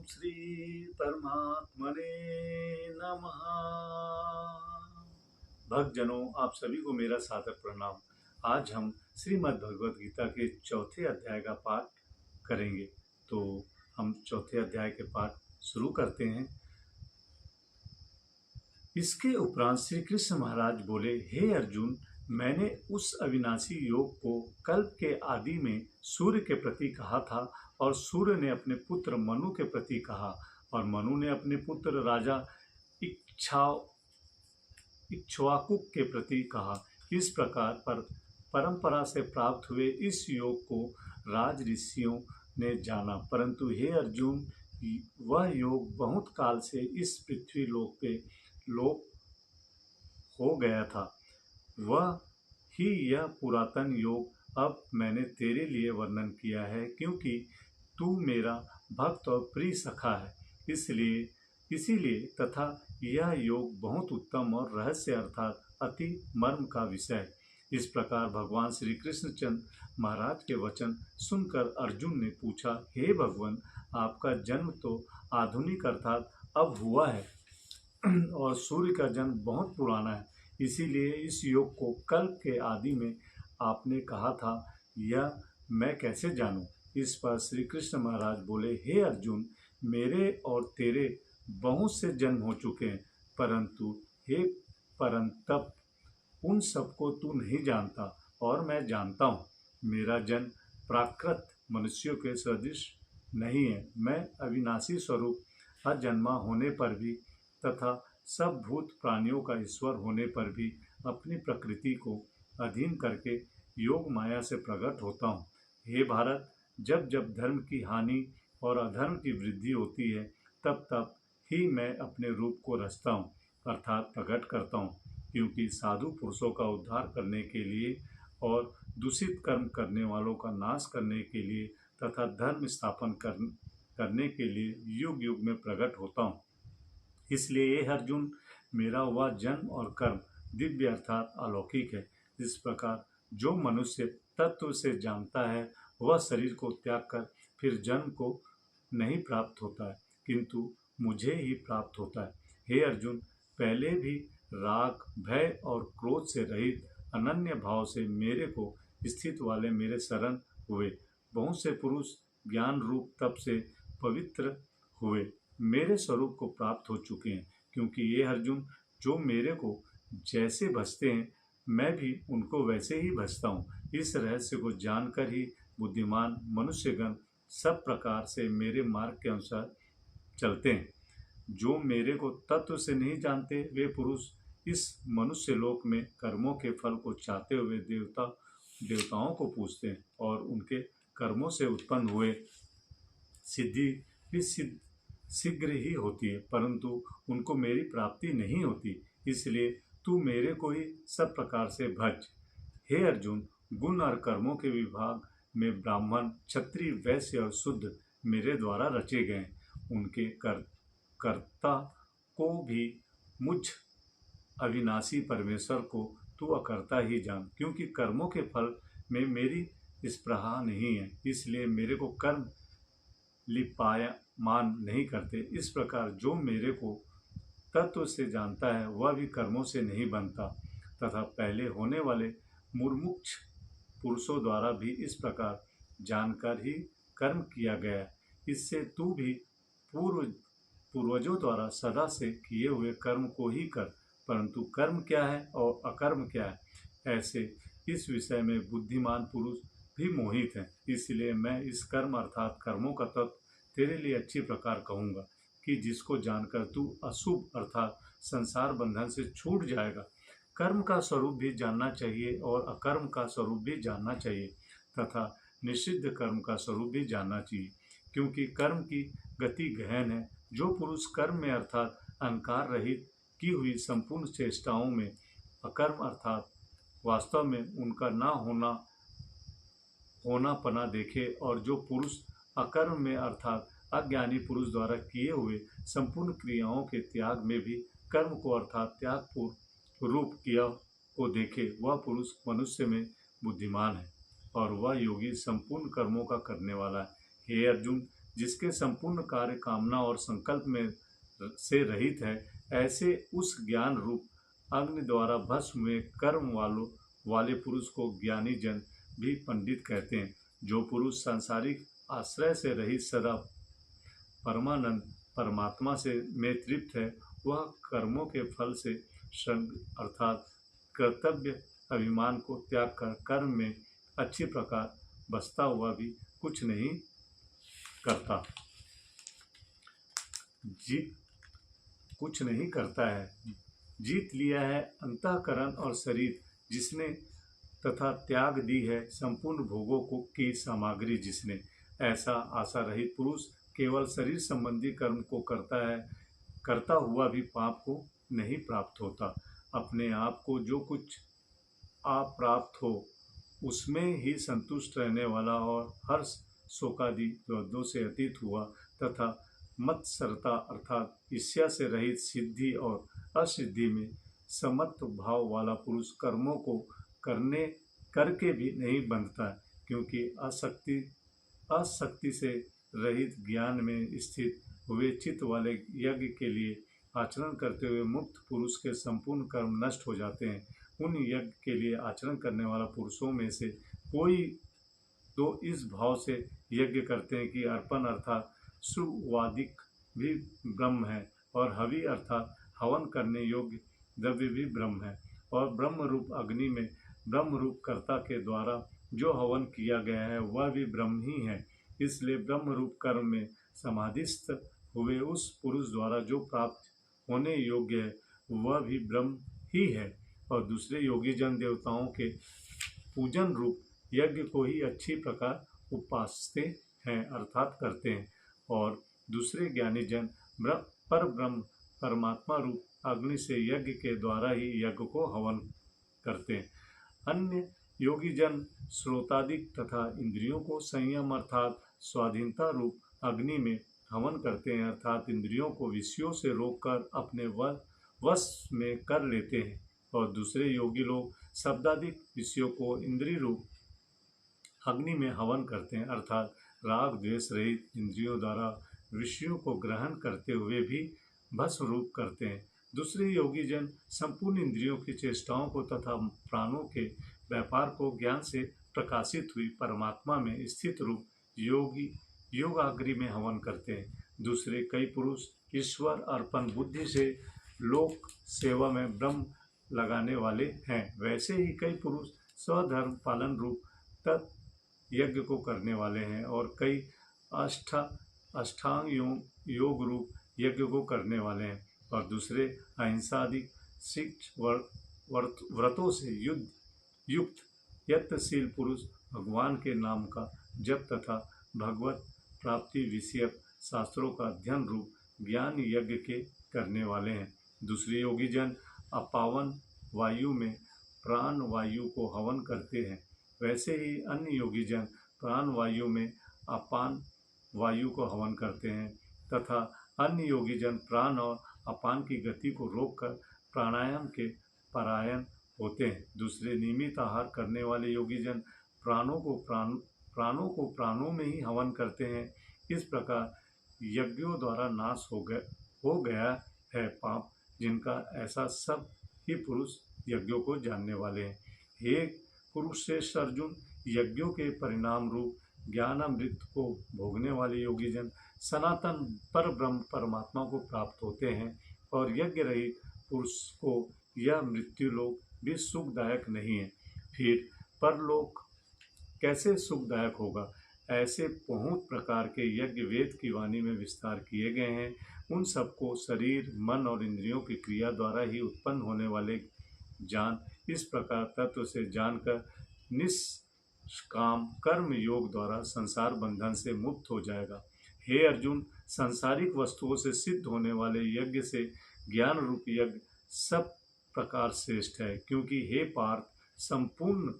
श्री परमात्मने नमः। भक्तजनों, आप सभी को मेरा सादर प्रणाम। आज हम श्रीमद् भगवत गीता के चौथे अध्याय का पाठ करेंगे। तो हम चौथे अध्याय के पाठ शुरू करते हैं। इसके उपरांत श्री कृष्ण महाराज बोले, हे अर्जुन, मैंने उस अविनाशी योग को कल्प के आदि में सूर्य के प्रति कहा था और सूर्य ने अपने पुत्र मनु के प्रति कहा और मनु ने अपने पुत्र राजा इक्ष्वाकु के प्रति कहा। इस प्रकार परंपरा से प्राप्त हुए इस योग को राज ऋषियों ने जाना, परंतु हे अर्जुन, वह योग बहुत काल से इस पृथ्वी लोक पे लोप हो गया था। वह ही यह पुरातन योग अब मैंने तेरे लिए वर्णन किया है, क्योंकि तू मेरा भक्त और प्रिय सखा है। इसीलिए तथा यह योग बहुत उत्तम और रहस्य अर्थात अति मर्म का विषय है। इस प्रकार भगवान श्री कृष्णचंद्र महाराज के वचन सुनकर अर्जुन ने पूछा, हे भगवान, आपका जन्म तो आधुनिक अर्थात अब हुआ है और सूर्य का जन्म बहुत पुराना है, इसीलिए इस योग को कल्प के आदि में आपने कहा था, यह मैं कैसे जानूं? इस पर श्री कृष्ण महाराज बोले, हे अर्जुन, मेरे और तेरे बहुत से जन्म हो चुके हैं, परंतु हे परंतप, उन सबको तू नहीं जानता और मैं जानता हूँ। मेरा जन्म प्राकृत मनुष्यों के सदृश नहीं है। मैं अविनाशी स्वरूप अजन्मा होने पर भी तथा सब भूत प्राणियों का ईश्वर होने पर भी अपनी प्रकृति को अधीन करके योग माया से प्रकट होता हूँ। हे भारत, जब जब धर्म की हानि और अधर्म की वृद्धि होती है, तब तब ही मैं अपने रूप को रचता हूँ अर्थात प्रकट करता हूँ, क्योंकि साधु पुरुषों का उद्धार करने के लिए और दूषित कर्म करने वालों का नाश करने के लिए तथा धर्म स्थापन करने के लिए युग युग में प्रकट होता हूँ। इसलिए ये अर्जुन, मेरा वह जन्म और कर्म दिव्य अर्थात अलौकिक है। इस प्रकार जो मनुष्य तत्व से जानता है, वह शरीर को त्याग कर फिर जन्म को नहीं प्राप्त होता है, किंतु मुझे ही प्राप्त होता है। हे अर्जुन, पहले भी राग, भय और क्रोध से रहित अनन्य भाव से मेरे को स्थित वाले मेरे शरण हुए बहुत से पुरुष ज्ञान रूप तप से पवित्र हुए मेरे स्वरूप को प्राप्त हो चुके हैं, क्योंकि ये अर्जुन, जो मेरे को जैसे भजते हैं, मैं भी उनको वैसे ही भजता हूँ। इस रहस्य को जानकर ही बुद्धिमान मनुष्यगण सब प्रकार से मेरे मार्ग के अनुसार चलते हैं। जो मेरे को तत्व से नहीं जानते, वे पुरुष इस मनुष्य लोक में कर्मों के फल को चाहते हुए देवताओं को पूजते हैं और उनके कर्मों से उत्पन्न हुए सिद्धि भी शीघ्र ही होती है, परंतु उनको मेरी प्राप्ति नहीं होती। इसलिए तू मेरे को ही सब प्रकार से भज। हे अर्जुन, गुण और कर्मों के विभाग में ब्राह्मण, क्षत्रिय, वैश्य और शुद्र मेरे द्वारा रचे गए। उनके कर्ता को भी मुझ अविनाशी परमेश्वर को तू अकर्ता ही जान, क्योंकि कर्मों के फल में मेरी स्पृहा नहीं है, इसलिए मेरे को कर्म लिपायमान नहीं करते। इस प्रकार जो मेरे को तत्व से जानता है, वह भी कर्मों से नहीं बनता तथा पहले होने वाले मुमुक्ष पुरुषों द्वारा भी इस प्रकार जानकर ही कर्म किया गया है। इससे तू भी पूर्वजों द्वारा सदा से किए हुए कर्म को ही कर, परंतु कर्म क्या है और अकर्म क्या है, ऐसे इस विषय में बुद्धिमान पुरुष भी मोहित हैं। इसलिए मैं इस कर्म अर्थात कर्मों का तत्व तेरे लिए अच्छी प्रकार कहूँगा कि जिसको जानकर तू अशुभ अर्थात संसार बंधन से छूट जाएगा। कर्म का स्वरूप भी जानना चाहिए और अकर्म का स्वरूप भी जानना चाहिए तथा निषिद्ध कर्म का स्वरूप भी जानना चाहिए, क्योंकि कर्म की गति गहन है। जो पुरुष कर्म में अर्थात अहंकार रहित की हुई संपूर्ण चेष्टाओं में अकर्म अर्थात वास्तव में उनका ना होना पना देखे, और जो पुरुष अकर्म में अर्थात अज्ञानी पुरुष द्वारा किए हुए संपूर्ण क्रियाओं के त्याग में भी कर्म को अर्थात त्याग रूप क्रिया को देखे, वह पुरुष मनुष्य में बुद्धिमान है और वह योगी संपूर्ण कर्मों का करने वाला है। हे अर्जुन, जिसके संपूर्ण कार्य कामना और संकल्प में से रहित है, ऐसे उस ज्ञान रूप अग्नि द्वारा भस्म हुए कर्म वाले पुरुष को ज्ञानी जन भी पंडित कहते हैं। जो पुरुष सांसारिक आश्रय से रहित सदा परमानंद परमात्मा से में तृप्त है, वह कर्मों के फल से संग अर्थात कर्तव्य अभिमान को त्याग कर कर्म में अच्छी प्रकार बसता हुआ भी कुछ नहीं करता कुछ नहीं करता है। जीत लिया है अंतःकरण और शरीर जिसने, तथा त्याग दी है संपूर्ण भोगों को की सामग्री जिसने, ऐसा आशा रहित पुरुष केवल शरीर संबंधी कर्म को करता हुआ भी पाप को नहीं प्राप्त होता। अपने आप को जो कुछ आप प्राप्त हो उसमें ही संतुष्ट रहने वाला और हर्ष शोकादि द्वंद्वों से अतीत हुआ तथा मत्सरता अर्थात ईर्ष्या से रहित सिद्धि और असिद्धि में समत्व भाव वाला पुरुष कर्मों को करके भी नहीं बंधता, क्योंकि आसक्ति से रहित ज्ञान में स्थित हुए चित्त वाले यज्ञ के लिए आचरण करते हुए मुक्त पुरुष के संपूर्ण कर्म नष्ट हो जाते हैं। उन यज्ञ के लिए आचरण करने वाला पुरुषों में से कोई तो इस भाव से यज्ञ करते हैं कि अर्पण अर्थात सुवादिक भी ब्रह्म है और हवि अर्थात हवन करने योग्य द्रव्य भी ब्रह्म है, और ब्रह्म रूप अग्नि में ब्रह्म रूप कर्ता के द्वारा जो हवन किया गया है वह भी ब्रह्म ही है। इसलिए ब्रह्म रूप कर्म में समाधिस्थ हुए उस पुरुष द्वारा जो प्राप्त होने योग्य है वह भी ब्रह्म ही है, और दूसरे योगी जन देवताओं के पूजन रूप यज्ञ को ही अच्छी प्रकार उपासते हैं अर्थात करते हैं, और दूसरे ज्ञानी जन पर ब्रह्म परमात्मा रूप अग्नि से यज्ञ के द्वारा ही यज्ञ को हवन करते हैं। अन्य योगी जन श्रोतादिक तथा इंद्रियों को संयम अर्थात स्वाधीनता रूप अग्नि में हवन करते हैं, अर्थात इंद्रियों को विषयों से रोककर अपने वश में कर लेते हैं, और दूसरे योगी लोग शब्दादिक विषयों को इंद्रिय रूप अग्नि में हवन करते हैं, अर्थात राग द्वेष रहित इंद्रियों द्वारा विषयों को ग्रहण करते हुए भी भस्म रूप करते हैं। दूसरे योगी जन संपूर्ण इंद्रियों की चेष्टाओं को तथा प्राणों के व्यापार को ज्ञान से प्रकाशित हुई परमात्मा में स्थित रूप योगाग्नि में हवन करते हैं। दूसरे कई पुरुष ईश्वर अर्पण बुद्धि से लोक सेवा में ब्रह्म लगाने वाले हैं। वैसे ही कई पुरुष स्वधर्म पालन रूप तत् यज्ञ को करने वाले हैं, और कई अष्टांग योग रूप यज्ञ को करने वाले हैं, और दूसरे अहिंसा आदि शिष्ट व्रतों से युक्त यत्नशील पुरुष भगवान के नाम का जप तथा भगवत प्राप्ति विषयक शास्त्रों का अध्ययन रूप ज्ञान यज्ञ के करने वाले हैं। दूसरे योगी जन अपावन वायु में प्राण वायु को हवन करते हैं। वैसे ही अन्य योगी जन प्राण वायु में अपान वायु को हवन करते हैं, तथा अन्य योगी जन प्राण और अपान की गति को रोककर प्राणायाम के परायण होते हैं। दूसरे नियमित आहार करने वाले योगी जन प्राणों को प्राणों में ही हवन करते हैं। इस प्रकार यज्ञों द्वारा नाश हो गया है पाप, जिनका ऐसा सब ही पुरुष यज्ञों को जानने वाले हैं। हे कुरुश्रेष्ठ अर्जुन, यज्ञों के परिणाम रूप ज्ञानामृत को भोगने वाले योगी जन सनातन पर ब्रह्म परमात्मा को प्राप्त होते हैं, और यज्ञ रहित पुरुष को यह मृत्यु लोक भी सुखदायक नहीं है। फिर परलोक कैसे सुखदायक होगा? ऐसे बहुत प्रकार के यज्ञ वेद की वाणी में विस्तार किए गए हैं। उन सबको शरीर मन और इंद्रियों की क्रिया द्वारा ही उत्पन्न होने वाले जान इस प्रकार तत्व से जानकर निष्काम कर्म योग द्वारा संसार बंधन से मुक्त हो जाएगा। हे अर्जुन, सांसारिक वस्तुओं से सिद्ध होने वाले यज्ञ से ज्ञान रूप यज्ञ सब प्रकार श्रेष्ठ है, क्योंकि हे पार्थ, संपूर्ण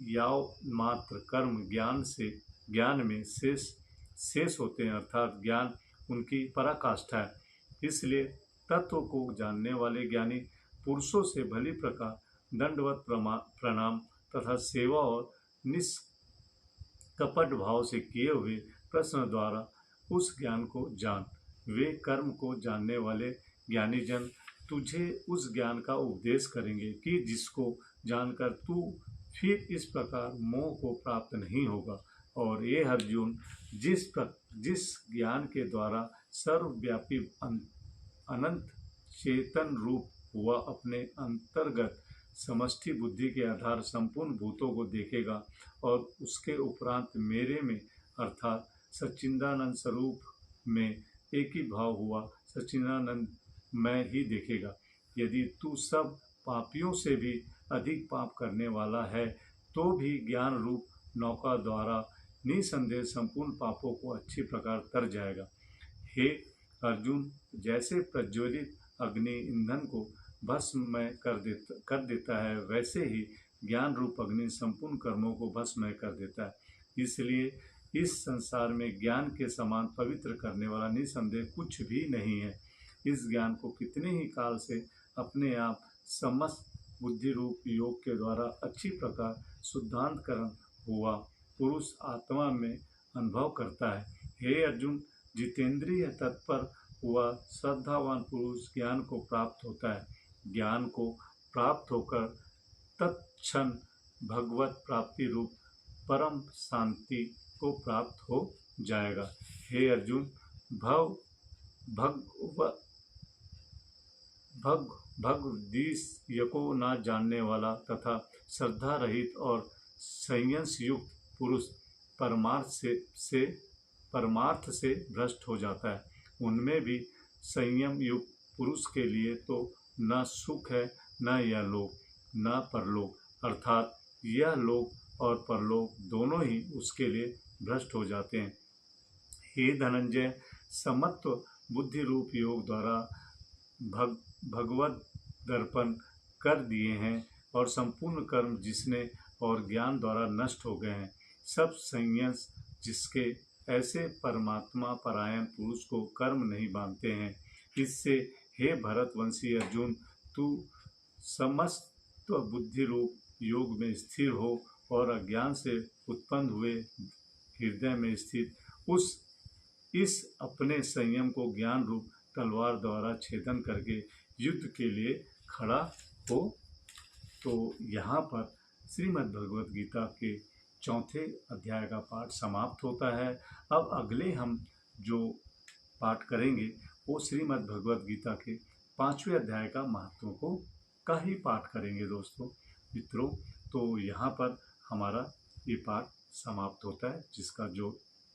याव मात्र कर्म ज्ञान में शेष होते हैं, अर्थात ज्ञान उनकी पराकाष्ठा है। इसलिए तत्व को जानने वाले ज्ञानी पुरुषों से भली प्रकार दंडवत प्रणाम तथा सेवा और निष्कपट भाव से किए हुए प्रश्न द्वारा उस ज्ञान को जान। वे कर्म को जानने वाले ज्ञानी जन तुझे उस ज्ञान का उपदेश करेंगे कि जिसको जानकर तू फिर इस प्रकार मोह को प्राप्त नहीं होगा। और ये अर्जुन, जिस ज्ञान के द्वारा सर्वव्यापी अनंत चेतन रूप हुआ अपने अंतर्गत समष्टि बुद्धि के आधार संपूर्ण भूतों को देखेगा और उसके उपरांत मेरे में अर्थात सच्चिदानंद स्वरूप में एक ही भाव हुआ सच्चिदानंद मैं ही देखेगा। यदि तू सब पापियों से भी अधिक पाप करने वाला है तो भी ज्ञान रूप नौका द्वारा निसंदेह संपूर्ण पापों को अच्छी प्रकार तर जाएगा। हे अर्जुन, जैसे प्रज्वलित अग्नि ईंधन को भस्ममय कर देता है, वैसे ही ज्ञान रूप अग्नि संपूर्ण कर्मों को भस्ममय कर देता है। इसलिए इस संसार में ज्ञान के समान पवित्र करने वाला निसंदेह कुछ भी नहीं है। इस ज्ञान को कितने ही काल से अपने आप समस्त बुद्धि रूप योग के द्वारा अच्छी प्रकार शुद्धांतकरण हुआ पुरुष आत्मा में अनुभव करता है। हे अर्जुन, जितेंद्रिय तत्पर हुआ श्रद्धावान पुरुष ज्ञान को प्राप्त होता है। ज्ञान को प्राप्त होकर तत्क्षण भगवत प्राप्ति रूप परम शांति को प्राप्त हो जाएगा। हे अर्जुन, भव भगवदीश को न जानने वाला तथा श्रद्धा रहित और संयम युक्त पुरुष परमार्थ से भ्रष्ट हो जाता है। उनमें भी संयम युक्त पुरुष के लिए तो न सुख है, न यह लोक, न परलोक, अर्थात यह लोक और परलोक दोनों ही उसके लिए भ्रष्ट हो जाते हैं। हे धनंजय, समत्व बुद्धि रूप योग द्वारा भगवत दर्पण कर दिए हैं और संपूर्ण कर्म जिसने और ज्ञान द्वारा नष्ट हो गए हैं। सब संयम जिसके ऐसे परमात्मा परायण पुरुष को कर्म नहीं बांधते हैं। इससे हे भरतवंशी अर्जुन, तू समस्त बुद्धि रूप योग में स्थिर हो और अज्ञान से उत्पन्न हुए हृदय में स्थित इस अपने संयम को ज्ञान रूप तलवार द्वारा छेदन करके युद्ध के लिए खड़ा हो। तो यहाँ पर श्रीमद् भगवद गीता के चौथे अध्याय का पाठ समाप्त होता है। अब अगले हम जो पाठ करेंगे वो श्रीमद् भगवद गीता के 5वें अध्याय का महत्व का ही पाठ करेंगे दोस्तों मित्रों। तो यहाँ पर हमारा ये पाठ समाप्त होता है जिसका जो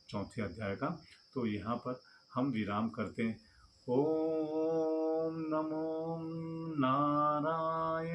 चौथे अध्याय का। तो यहाँ पर हम विराम करते हैं। ओम नमो नारायणाय।